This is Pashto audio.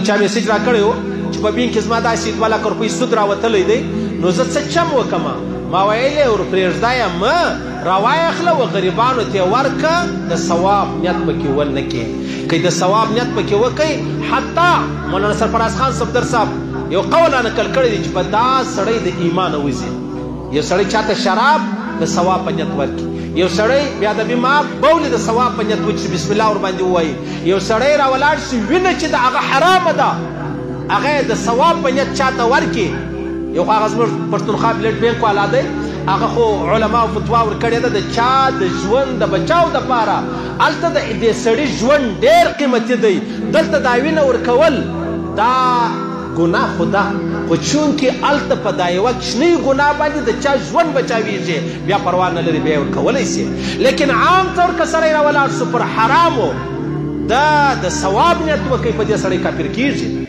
چا میسج را کړی و چې په بینک کې زما داسې 2 لک روپۍ سود راوتلی دی نو زه څه چم وکړمه ما ویلې ور پرېږده یې مه راواخله و غریبانو ته یې ورکه د ثواب نیت پکې ونه کړې که د ثواب نیت پکې وکړئ حتی مولانا سرفراز خان صفدر صاحب یو قول را نقل کړی دی چې په دا سړی د ایمانه وځي یو سړی چاته شراب د ثواب په نیت ورکړي یو سړی بیا د بیما بولې د ثواب په نیت وکړي چې بسم الله ورباندې ووایي یو سړی راولاړ شي وینه چې د هغه حرامه ده هغه د ثواب په نیت چاته ورکړي یو خو هغه زموږ پښتونخوا بلډ بینک والا دی هغه خو علماو فتوا ورکړې ده د چا د ژوند د بچاو دپاره هلته د دې سړي ژوند ډېر قیمتي دی دلته دا وینه ورکول دا ګناه خو ده خو چونکې هلته په دا یوه کوچنۍ ګناه باندې د چا ژوند بچاویږي بیا پروا نه لري بیا یې ورکولی سي لیکن عام طور که سړی راولاړ سو پر حرامو د ثواب نیت وکړي په دې سړی کافر کیږي